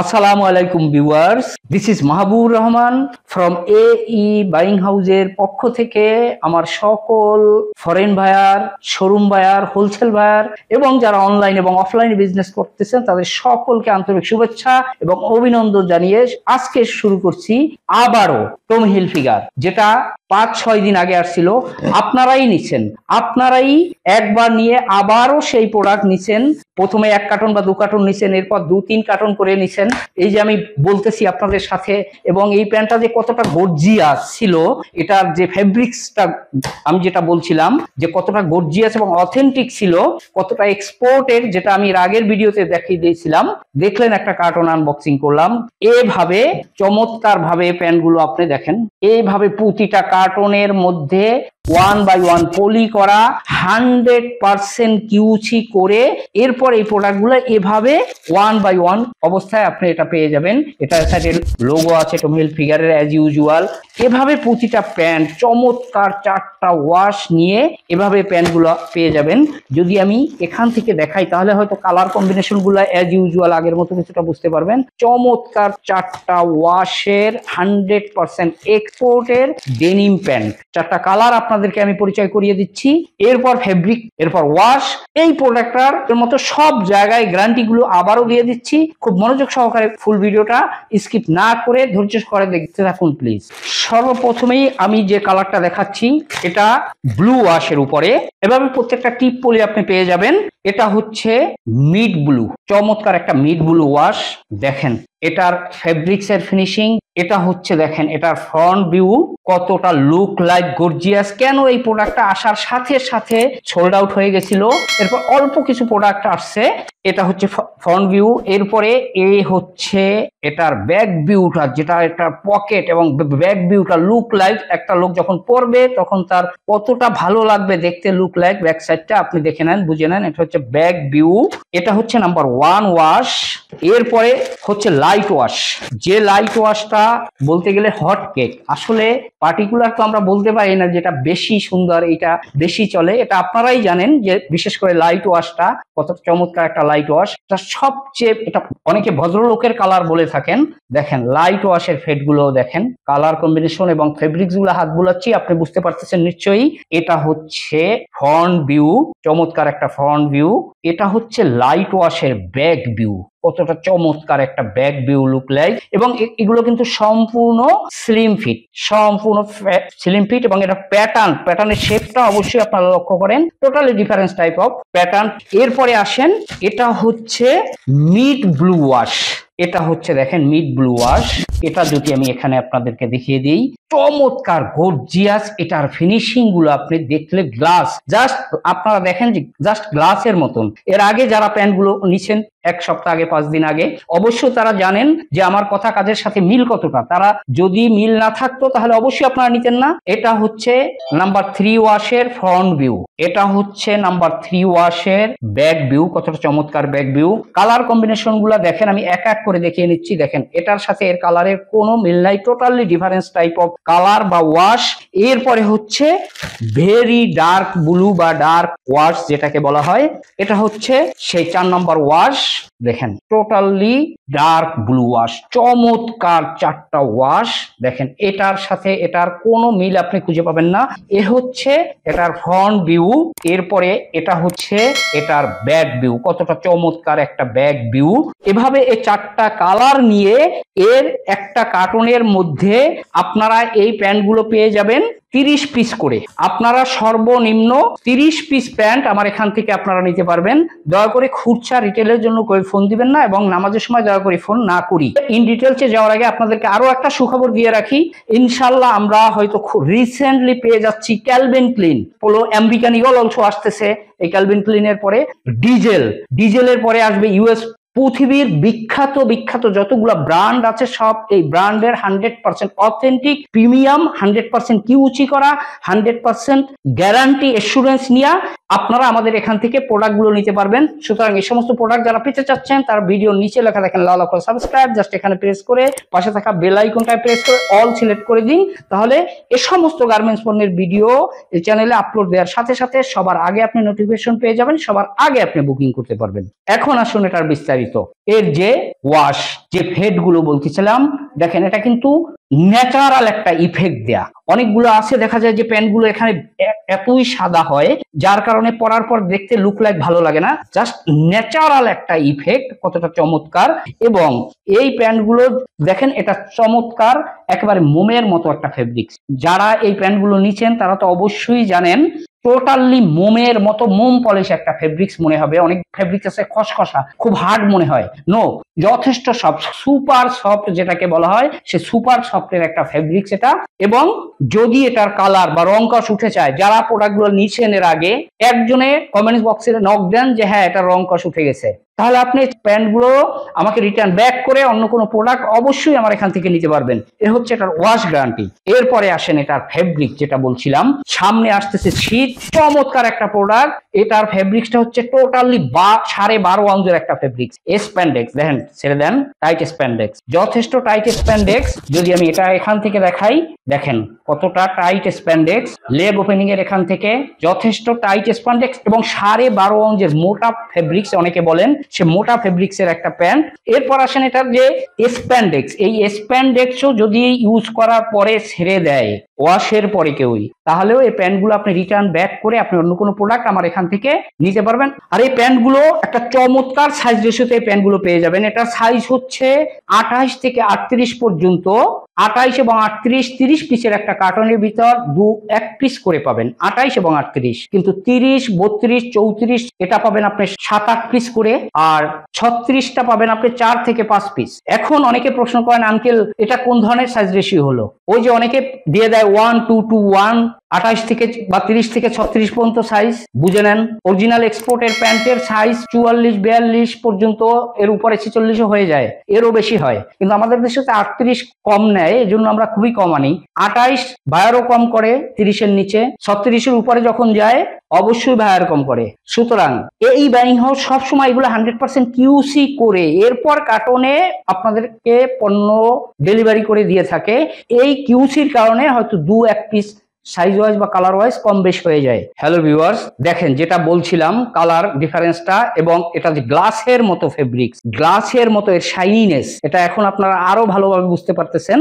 আসসালামু আলাইকুম viewers, this is Mahbubur Rahman from AE buying হাউসের পক্ষ থেকে আমার সকল foreign buyer, showroom buyer, wholesale buyer এবং যারা অনলাইন এবং অফলাইনে বিজনেস করতেছেন তাদের সকলকে আন্তরিক শুভেচ্ছা এবং অভিনন্দন জানিয়ে আজকে শুরু করছি আবারও টমি হিলফিগার, যেটা 5-6 দিন আগে আসছিল। আপনারাই নিচ্ছেন, আপনারাই একবার নিয়ে আবারও সেই প্রোডাক্ট নিচ্ছেন। প্রথমে 1 কার্টন বা 2 কার্টন নিচ্ছেন, এরপর 2-3 কার্টন করে নিচ্ছেন। এই যে আমি বলতেছি আপনাদের সাথে, এবং এই প্যান্টটা যে কতটা গর্জিয়াস ছিল, এটার যে ফেব্রিক্সটা আমি যেটা বলছিলাম যে কতটা গর্জিয়াস এবং অথেন্টিক ছিল, কতটা এক্সপোর্টের, যেটা আমি এর আগের ভিডিওতে দেখিয়ে দিয়েছিলাম। দেখলেন একটা কার্টন আনবক্সিং করলাম। এভাবে চমৎকার ভাবে প্যান্টগুলো আপনি দেখেন, এইভাবে প্রতিটা কার্টনের মধ্যে 1 বাই 1 পলি করা, 100% কিউসি করে এরপর এই প্রোডাক্টগুলো এভাবে 1 বাই 1 অবস্থায় আপনি এটা পেয়ে যাবেন। এটার সাথে লোগো আছে টমি হিলফিগারের অ্যাজ ইউজুয়াল। এভাবে প্রতিটা প্যান্ট চমৎকার 4টা ওয়াশ নিয়ে এভাবে প্যান্টগুলো পেয়ে যাবেন। যদি আমি এখান থেকে দেখাই তাহলে হয়তো কালার কম্বিনেশনগুলো অ্যাজ ইউজুয়াল আগের মতো কিছুটা বুঝতে পারবেন। চমৎকার 4টা ওয়াশের 100% এক্সপোর্টের ডেনিম প্যান্ট, 4টা কালার আপনাদেরকে আমি পরিচয় করিয়ে দিচ্ছি। এরপর ফেব্রিক, এরপর ওয়াশ, এই প্রোডাক্টটার মতো সব জায়গায় গ্যারান্টি গুলো আবারও দিয়ে দিচ্ছি। খুব মনোযোগ সহকারে ফুল ভিডিওটা স্কিপ না করে ধৈর্য সহকারে দেখতে থাকুন প্লিজ। সর্বপ্রথমেই আমি যে কালারটা দেখাচ্ছি এটা ব্লু ওয়াশের উপরে, এভাবে প্রত্যেকটা টিপ পলি আপনি পেয়ে যাবেন। এটা হচ্ছে মিড ব্লু, চমৎকার একটা মিড ব্লু ওয়াশ। দেখেন এটার ফেব্রিক্স এর ফিনিশিং, এটা হচ্ছে দেখেন এটার ফ্রন্ট ভিউ কতটা লুক লাইক গর্জিয়াস। কেন এই প্রোডাক্টটা আসার সাথে সাথে সোল্ড আউট হয়ে গেছিল, এরপর অল্প কিছু প্রোডাক্ট আসছে। এটা হচ্ছে ফ্রন্ট ভিউ। এরপরে এই হচ্ছে এটার ব্যাক ভিউটা, যেটা এটার পকেট এবং ব্যাক ভিউটা লুক লাইক একটা লোক যখন পরবে তখন তার কতটা ভালো লাগবে দেখতে, লুক লাইক। ব্যাক সাইডটা আপনি দেখে নেন, বুঝে নেন। এটা হচ্ছে ব্যাক ভিউ। এটা হচ্ছে নাম্বার 1 ওয়াশ। এরপরে হচ্ছে লাইট ওয়াশ, যে লাইট ওয়াশটা বলতে গেলে হট কেক। আসলে পার্টিকুলার তো আমরা বলতে পারি না যেটা বেশি সুন্দর, এটা বেশি চলে, এটা আপনারাই জানেন যে বিশেষ করে লাইট ওয়াশটা কত চমৎকার একটা লাইট ওয়াশ। এটা সবচেয়ে, এটা অনেকে ভদ্রলোকের কালার বলে থাকেন। দেখেন লাইট ওয়াশের ফেড গুলো দেখেন, কালার কম্বিনেশন এবং ফেব্রিক্স গুলো হাত বুলাচ্ছি, আপনি বুঝতে পারতেছেন নিশ্চয়ই। এটা হচ্ছে ফ্রন্ট ভিউ, চমৎকার একটা ফ্রন্ট ভিউ। এটা হচ্ছে লাইট ওয়াশের ব্যাক ভিউ, কতটা চমৎকার একটা ব্যাক ভিউ লুক লাইক। এবং এগুলো কিন্তু সম্পূর্ণ স্লিম ফিট, সম্পূর্ণ স্লিম ফিট। এবং এটা প্যাটার্নের শেপটা অবশ্যই আপনারা লক্ষ্য করেন, totally difference type of pattern. এরপরে আসেন, এটা হচ্ছে মিড ব্লু ওয়াশ। এটা হচ্ছে দেখেন মিড ব্লু ওয়াশ। এটা যদি আমি এখানে আপনাদেরকে দেখিয়ে দিই, চমৎকার গর্জিয়াস। এটার ফিনিশিং গুলো আপনি দেখলে গ্লাস, জাস্ট আপনারা দেখেন যে জাস্ট গ্লাসের মতন। এর আগে যারা প্যান্ট গুলো নিচ্ছেন 1 সপ্তাহ আগে, 5 দিন আগে, অবশ্যই তারা জানেন যে আমার কথা কাজের সাথে মিল কতটা। তারা যদি মিল না থাকতো তাহলে অবশ্যই আপনারা নিতেন না। এটা হচ্ছে নাম্বার 3 ওয়াশের ফ্রন্ট ভিউ। এটা হচ্ছে নাম্বার 3 ওয়াশের ব্যাক ভিউ, কতটা চমৎকার ব্যাক ভিউ। কালার কম্বিনেশন গুলা দেখেন, আমি এক এক করে দেখিয়ে নিচ্ছি। দেখেন এটার সাথে এর কালারের কোনো মিল নাই, totally difference type of colour বা ওয়াশ। এরপরে হচ্ছে ভেরি ডার্ক ব্লু বা ডার্ক ওয়াশ যেটাকে বলা হয়, এটা হচ্ছে সেই 4 নম্বর ওয়াশ। দেখেন টোটালি ডার্ক ব্লু ওয়াশ, চমৎকার 4টা ওয়াশ। দেখেন এটার সাথে এটার কোনো মিল আপনি খুঁজে পাবেন না। এ হচ্ছে এটার ফ্রন্ট ভিউ। এরপরে এটা হচ্ছে এটার ব্যাক ভিউ, কতটা চমৎকার একটা ব্যাক ভিউ। এভাবে এই 4টা কালার নিয়ে এর একটা কার্টনের মধ্যে আপনারা এই প্যান্টগুলো পেয়ে যাবেন 30 পিস করে। আপনারা সর্বনিম্ন 30 পিস প্যান্ট আমার এখান থেকে আপনারা নিতে পারবেন। দয়া করে খুচরা রিটেলের জন্য কেউ ফোন দিবেন না, এবং নামাজের সময় দয়া করে ফোন না করি। ইন ডিটেলসে যাওয়ার আগে আপনাদেরকে আরো একটা সুখবর দিয়ে রাখি, ইনশাল্লাহ আমরা হয়তো খুব রিসেন্টলি পেয়ে যাচ্ছি Calvin Klein, Polo American Eagle also আসতেছে। এই ক্যালভিন ক্লিনের পরে ডিজেলের পরে আসবে ইউএস। পৃথিবীর বিখ্যাত যতগুলো ব্র্যান্ড আছে সব এই ব্র্যান্ডের 100% অথেন্টিক প্রিমিয়াম, 100% কিউচি করা, 100% গ্যারান্টি এসুরেন্স নিয়ে আপনারা আমাদের এখান থেকে প্রোডাক্টগুলো নিতে পারবেন। সুতরাং এই সমস্ত প্রোডাক্ট যারা পেতে চাচ্ছেন তার ভিডিওর নিচে লেখা দেখেন লাল অক্ষরে সাবস্ক্রাইব, জাস্ট এখানে প্রেস করে পাশে থাকা বেল আইকনটায় প্রেস করে অল সিলেক্ট করে দিন। তাহলে এই সমস্ত গার্মেন্টস পণ্যের ভিডিও এই চ্যানেলে আপলোড দেওয়ার সাথে সাথে সবার আগে আপনি নোটিফিকেশন পেয়ে যাবেন, সবার আগে আপনি বুকিং করতে পারবেন। এখন আসুন এটার বিস্তারিত। এর যে ওয়াশ, যে ফেড গুলো বলতেছিলাম, দেখেন এটা কিন্তু ন্যাচারাল একটা ইফেক্ট দেয়া। অনেকগুলো আছে দেখা যায় যে প্যান্টগুলো এখানে এতই সাদা হয় যার কারণে পরার পর দেখতে লুক লাইক ভালো লাগে না। জাস্ট ন্যাচারাল একটা ইফেক্ট, কতটা চমৎকার। এবং এই প্যান্টগুলো দেখেন এটা চমৎকার, একেবারে মোমের মতো একটা ফেব্রিক্স। যারা এই প্যান্টগুলো নিচ্ছেন তারা তো অবশ্যই জানেন টোটালি মোমের মতো, মোম পলিশ একটা ফেব্রিক্স মনে হবে। অনেক ফেব্রিক্স আছে খসখসা, খুব হার্ড মনে হয়, নো, যথেষ্ট সফট, সুপার সফট যেটাকে বলা হয়, সে সুপার সফটের একটা ফেব্রিক্স এটা। এবং যদি এটার কালার বা রং কস উঠে যায়, যারা প্রোডাক্টগুলো নিচ্ছেন এর আগে একজনে কমেন্টস বক্সে নক দেন যে হ্যাঁ এটা রং কস উঠে গেছে, তাহলে আপনি প্যান্টগুলো আমাকে রিটার্ন ব্যাক করে অন্য কোনো প্রোডাক্ট অবশ্যই আমার এখান থেকে নিতে পারবেন। এর হচ্ছে এটার ওয়াশ গ্যারান্টি। এরপরে আসেন এটার ফেব্রিক, যেটা বলছিলাম সামনে আসতেছে শীত, চমৎকার একটা প্রোডাক্ট। এটার ফেব্রিক্সটা হচ্ছে টোটালি 12.5 আউন্সের একটা ফেব্রিক্স। স্প্যান্ডেক্স দেখেন, ছেড়ে দেন, টাইট স্প্যান্ডেক্স, যথেষ্ট টাইট স্প্যান্ডেক্স। যদি আমি এটা এখান থেকে দেখাই, দেখেন কতটা টাইট স্প্যান্ডেক্স। লেগ ওপেনিং এর এখান থেকে যথেষ্ট টাইট স্প্যান্ডেক্স এবং 12.5 আউন্সের মোটা ফেব্রিক্স অনেকে বলেন, সে মোটা ফেব্রিক্সের একটা প্যান্ট। এরপর আসেন এটার যে স্প্যান্ডেক্স, এই স্প্যান্ডেক্সও যদি ইউজ করার পরে ছেড়ে দেয় ওয়াশের পরে কেউই, তাহলেও এই প্যান্টগুলো আপনি রিটার্ন ব্যাক করে আপনি অন্য কোনো প্রোডাক্ট আমার এখান থেকে নিতে পারবেন। আর এই প্যান্টগুলো একটা চমৎকার সাইজ রেশিওতে এই প্যান্টগুলো পেয়ে যাবেন। এটা সাইজ হচ্ছে 28 থেকে 38 পর্যন্ত, 28 এবং 38, 30 পিসের একটা কার্টনের ভিতর এক পিস করে পাবেন, 28 এবং 38। কিন্তু 30, 32, 34 এটা পাবেন আপনি 7-8 পিস করে, আর 36টা পাবেন আপনি 4 থেকে 5 পিস। এখন অনেকে প্রশ্ন করেন আঙ্কেল এটা কোন ধরনের সাইজ রেশিও হলো? ওই যে অনেকে দিয়ে দেয় 1:2:1, 28 থেকে বা 30 থেকে 36 পর্যন্ত সাইজ, বুঝে নেন। অরিজিনাল এক্সপোর্টের প্যান্টের সাইজ 44, 42 পর্যন্ত, এর উপরে 46ও হয়ে যায়, এরও বেশি হয়। কিন্তু আমাদের দেশে 38 কম নেয়, এই জন্য আমরা খুবই কম আনি। 28 ভাইয়ারও কম করে 30-এর নিচে, 36-এর উপরে যখন যায় অবশ্যই ভাইয়ার কম করে। সুতরাং এই বাইং হাউস সবসময় এগুলো 100% কিউসি করে এরপর কার্টনে আপনাদেরকে পণ্য ডেলিভারি করে দিয়ে থাকে। এই কিউসির কারণে হয়তো 2-1 পিস সাইজ ওয়াইজ বা কালার ওয়াইজ কম বেশ হয়ে যায়। হ্যালো ভিউয়ার্স, দেখেন যেটা বলছিলাম কালার ডিফারেন্সটা, এবং এটা যে গ্লাসের মতো ফেব্রিক্স, গ্লাসের মতো এর শাইনিনেস, এটা এখন আপনারা আরো ভালোভাবে বুঝতে পারতেছেন।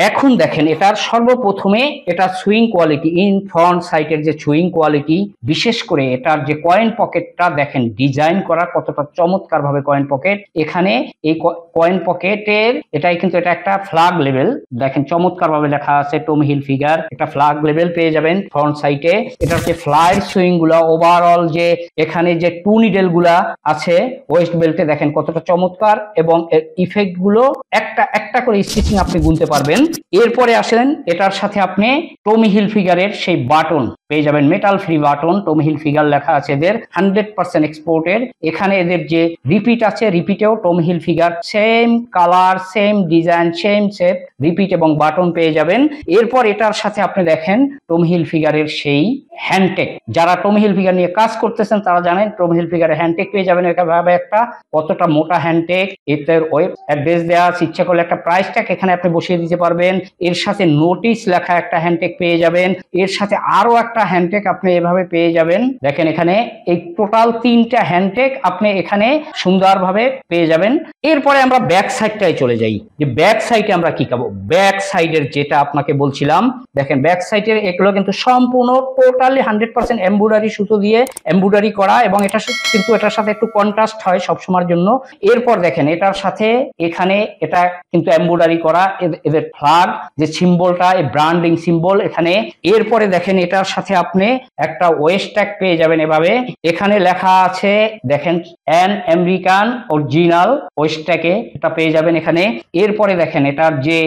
এখন দেখেন এটার সর্বপ্রথমে এটা সুইং কোয়ালিটি, ইন ফ্রন্ট সাইডের যে সুইং কোয়ালিটি, বিশেষ করে এটার যে কয়েন পকেটটা দেখেন ডিজাইন করা কতটা চমৎকার ভাবে কয়েন পকেট। এখানে এই কয়েন পকেটের এটাই কিন্তু এটা একটা ফ্ল্যাগ লেভেল, দেখেন চমৎকার ভাবে লেখা আছে টমি হিলফিগার, একটা ফ্ল্যাগ লেভেল পেয়ে যাবেন ফ্রন্ট সাইডে। এটার যে ফ্লাইট সুইং গুলা, ওভারঅল যে এখানে যে 2 নিডেল গুলা আছে ওয়েস্ট বেল্টে, দেখেন কতটা চমৎকার, এবং ইফেক্ট গুলো একটা একটা করে স্টিচিং আপনি গুনতে পারবেন। এরপরে আসেন এটার সাথে আপনি টমি হিলফিগারের সেই বাটন পেয়ে যাবেন, মেটাল ফ্রি বাটন, টমি হিলফিগার লেখা আছে এদের, 100% এক্সপোর্টের। এখানে এদের যে রিপিট আছে, রিপিটেও Tommy Hilfiger, same colour, same design, same shape, repeat এবং বাটন পেয়ে যাবেন। এরপর এটার সাথে আপনি দেখেন টমি হিলফিগারের সেই হ্যান্ডটেক, যারা টমি হিলফিগার নিয়ে কাজ করতেছেন তারা জানেন টমি হিলফিগারের হ্যান্ডটেক পেয়ে যাবেন। এভাবে একটা কতটা মোটা হ্যান্ডটেক, এতে ওয়েব অ্যাড্রেস দেওয়া আছে, ইচ্ছা করলে একটা প্রাইস ট্যাগ এখানে আপনি বসিয়ে দিতে পারবেন। এর সাথে নোটিশ লেখা একটা হ্যান্ডটেক পেয়ে যাবেন, এর সাথে আরো একটা হ্যান্ডটেক আপনি এভাবে পেয়ে যাবেন। দেখেন এখানে এই টোটাল 3টা হ্যান্ডটেক আপনি এখানে সুন্দরভাবে পেয়ে যাবেন। এরপরে আমরা ব্যাক সাইডটায় চলে যাই, যে ব্যাক সাইডে আমরা কি পাবো। ব্যাক সাইডের যেটা আপনাকে বলছিলাম, দেখেন ব্যাক সাইডের এগুলো কিন্তু সম্পূর্ণ টোটালি 100% এমব্রয়ডারি সুতো দিয়ে এমব্রয়ডারি করা, এবং এটা কিন্তু এটার সাথে একটু কন্ট্রাস্ট হয় সবসময়ের জন্য। এরপর দেখেন এটার সাথে এখানে এটা কিন্তু এমব্রয়ডারি করা, এদের ফ্ল্যাগ যে সিম্বলটা, এই ব্র্যান্ডিং সিম্বল এখানে। এরপরে দেখেন এটার সাথে আপনি একটা ওয়েস্ট ট্যাগ পেয়ে যাবেন এভাবে, এখানে লেখা আছে দেখেন অ্যান আমেরিকান অরিজিনাল ওয়েস্ট ট্যাগে, এটা পেয়ে যাবেন এখানে। এরপরে দেখেন এটার যে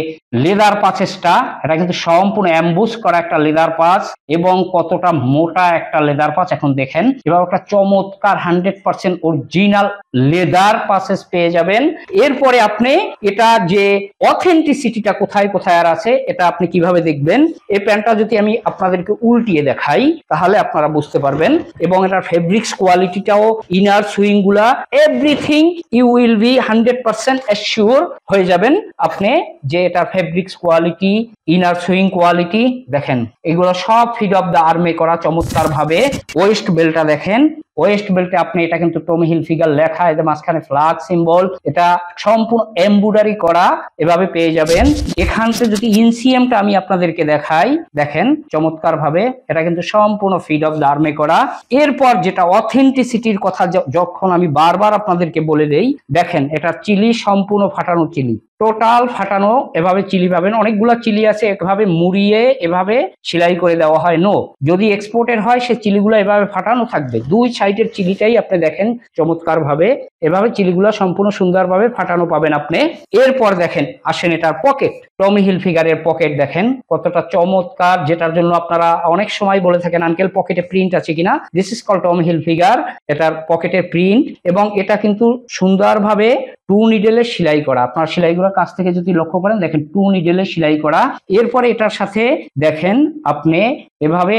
লেদার পাচেসটা, এটা কিন্তু সম্পূর্ণ অ্যাম্বুস করা একটা লেদার পাচ, এবং কতটা মোটা একটা লেদার পাঁচ। এখন দেখেন এভাবে একটা চমৎকার 100% অরিজিনাল লেদার পাসেস পেয়ে যাবেন। এরপরে আপনি এটা যে অথেন্টিসিটিটা কোথায় কোথায় আর আছে এটা আপনি কিভাবে দেখবেন, এই প্যান্টটা যদি আমি আপনাদেরকে উল্টিয়ে দেখাই তাহলে আপনারা বুঝতে পারবেন। এবং এটার ফেব্রিক্স কোয়ালিটিটাও, ইনার সুইং গুলা, everything you will be 100% assure হয়ে যাবেন আপনি যে এটার fabrics quality, inner sewing quality দেখেন, এগুলো সব ফিড অফ দ্য আর্মে করা চমৎকার ভাবে। ওয়েস্ট বেল্টটা দেখেন, ওয়েস্ট বেল্টে আপনি এটা কিন্তু টমি হিলফিগার লেখা, এদের মাঝখানে ফ্ল্যাগ সিম্বল, এটা সম্পূর্ণ এমব্রয়ডারি করা এভাবে পেয়ে যাবেন। এখান থেকে যদি ইনসিএমটা আমি আপনাদেরকে দেখাই, দেখেন চমৎকার ভাবে এটা কিন্তু সম্পূর্ণ ফিড অফ দ্য আর্মে করা। এরপর যেটা অথেন্টিসিটির কথা যখন আমি বারবার আপনাদেরকে বলে দেই, দেখেন এটা চিলি সম্পূর্ণ ফাটানো চিলি, টোটাল ফাটানো এভাবে চিলি পাবেন। অনেকগুলো চিলি আছে এভাবে মুড়িয়ে এভাবে সেলাই করে দেওয়া হয়। নো, যদি এক্সপোর্টের হয় সে চিলিগুলো এভাবে ফাটানো থাকবে, দুই সাইডের চিলিটাই আপনি দেখেন চমৎকার ভাবে এভাবে চিলিগুলো সম্পূর্ণ সুন্দরভাবে ফাটানো পাবেন আপনি। এরপর দেখেন আসেন এটার পকেট, টমি হিলফিগারের পকেট দেখেন কতটা চমৎকার, যেটার জন্য আপনারা অনেক সময় বলে থাকেন আঙ্কেল পকেটে প্রিন্ট আছে কিনা। This is call Tommy Hilfiger, এটার পকেটের প্রিন্ট। এবং এটা কিন্তু সুন্দরভাবে টু নিডেলে সেলাই করা, আপনার সেলাইগুলো কাছ থেকে যদি লক্ষ্য করেন দেখেন টু নিডেলে সেলাই করা। এরপরে এটার সাথে দেখেন আপনি এভাবে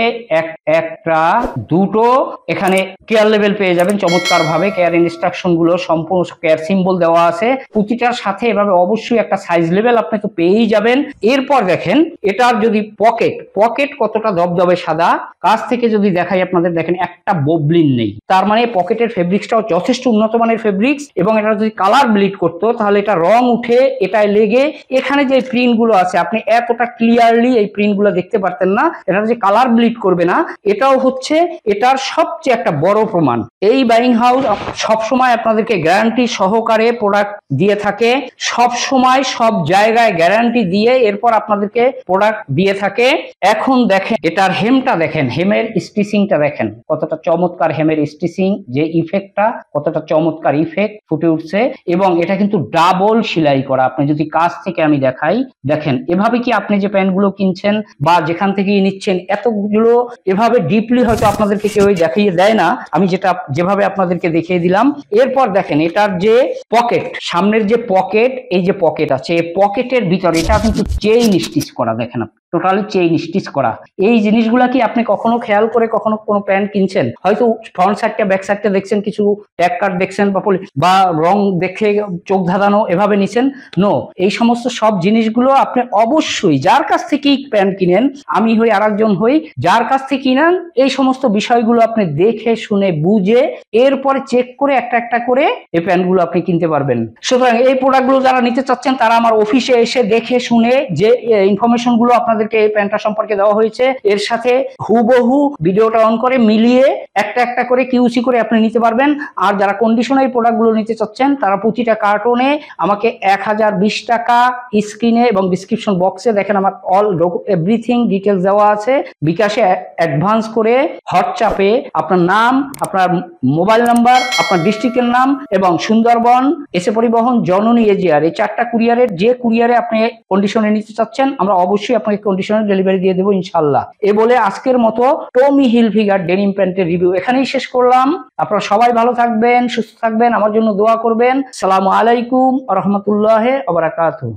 একটা দুটো এখানে কেয়ার লেভেল পেয়ে যাবেন চমৎকার ভাবে, কেয়ার ইনস্ট্রাকশন গুলো সম্পূর্ণ কেয়ার সিম্বল দেওয়া আছে প্রতিটার সাথে। এভাবে অবশ্যই একটা সাইজ লেভেল আপনি তো পেয়েই যাবেন। এরপর দেখেন এটার যদি পকেট কতটা দবদবে সাদা, কাছ থেকে যদি দেখাই আপনাদের দেখেন একটা ববলিন নেই, তার মানে পকেটের ফেব্রিক্সটাও যথেষ্ট উন্নত মানের ফেব্রিক্স। এবং এটা যদি কালার ব্লিড করতো তাহলে এটা রং উঠে এটায় লেগে এখানে যে প্রিন্ট গুলো আছে আপনি এতটা ক্লিয়ারলি এই প্রিন্ট গুলো দেখতে পারতেন না। এটা যে কালার ব্লিড করবে না এটাও হচ্ছে এটার সবচেয়ে একটা বড় প্রমাণ। এই বাইং হাউস সবসময় আপনাদেরকে গ্যারান্টি সহকারে প্রোডাক্ট দিয়ে থাকে, সব সময় সব জায়গায় গ্যারান্টি দিয়ে এরপর আপনাদেরকে প্রোডাক্ট দিয়ে থাকে। এখন দেখেন এটার হেমটা দেখেন, হেমের স্টিচিংটা দেখেন কতটা চমৎকার, হেমের স্টিচিং যে ইফেক্টটা কতটা চমৎকার ইফেক্ট ফুটে উঠছে। এবং এটা কিন্তু ডাবল সেলাই করা, আপনি যদি কাছ থেকে আমি দেখাই দেখেন এভাবে কি আপনি যে প্যান্টগুলো কিনছেন বা যেখান থেকে নিচ্ছেন এতগুলো এভাবে ডিপলি হয়তো আপনাদেরকে কেউ দেখিয়ে দেয় না, আমি যেভাবে আপনাদেরকে দেখিয়ে দিলাম। এরপর দেখেন এটার যে পকেট, সামনের যে পকেট, এই যে পকেট আছে এই পকেটের ভিতরে এটা কিন্তু চেইন স্টিচ করা, দেখেন টোটালি চেইন স্টিচ করা। এই জিনিসগুলা কি আপনি কখনো খেয়াল করে কখনো কোনো প্যান্ট কিনছেন, হয়তো ফ্রন্ট সাইডটা ব্যাক সাইডটা দেখছেন, কিছু ট্যাগ কাট দেখছেন বা রং দেখে চোখ ধাঁধানো এভাবে নিছেন। নো, এই সমস্ত সব জিনিসগুলো আপনি অবশ্যই যার কাছ থেকেই প্যান্ট কিনেন, আমি হই আরেকজন হই, যার কাছ থেকে কিনেন এই সমস্ত বিষয়গুলো আপনি দেখে শুনে বুঝে এরপরে চেক করে একটা একটা করে এই প্যান্টগুলো আপনি কিনতে পারবেন। সুতরাং এই প্রোডাক্টগুলো যারা নিতে চাচ্ছেন তারা আমার অফিসে এসে দেখে শুনে যে ইনফরমেশন গুলো আপনাদেরকে এই প্যান্টটা সম্পর্কে দেওয়া হয়েছে এর সাথে হুবহু ভিডিওটা অন করে মিলিয়ে একটা একটা করে কিউসি করে আপনি নিতে পারবেন। আর যারা কন্ডিশনে এই প্রোডাক্টগুলো নিতে চাচ্ছেন তারা প্রতিটা কার্টনে আমাকে 1020 টাকা স্ক্রিনে এবং ডিসক্রিপশন বক্সে দেখেন আমার অল এভরিথিং ডিটেলস দেওয়া আছে। বিকাশে অ্যাডভান্স করে হোয়াটসঅ্যাপে আপনার নাম, আপনার মোবাইল নাম্বার, আপনার ডিস্ট্রিক্টের নাম এবং সুন্দরবন, এসে পরিবহন, জননী, এজিআর, এই 4টা কুরিয়ারের যে কুরিয়ারে আপনি কন্ডিশনে নিতে চাচ্ছেন আমরা অবশ্যই আপনাকে কন্ডিশনে ডেলিভারি দিয়ে দেবো ইনশাল্লাহ। এ বলে আজকের মতো টমি হিলফিগার ডেনিম প্যান্টের রিভিউ এখানেই শেষ করলাম। আপনারা সবাই ভালো থাকবেন, সুস্থ থাকবেন, আমার জন্য দোয়া করবেন। আসসালামু আলাইকুম ওয়া রাহমাতুল্লাহি ওয়া বারাকাতুহু।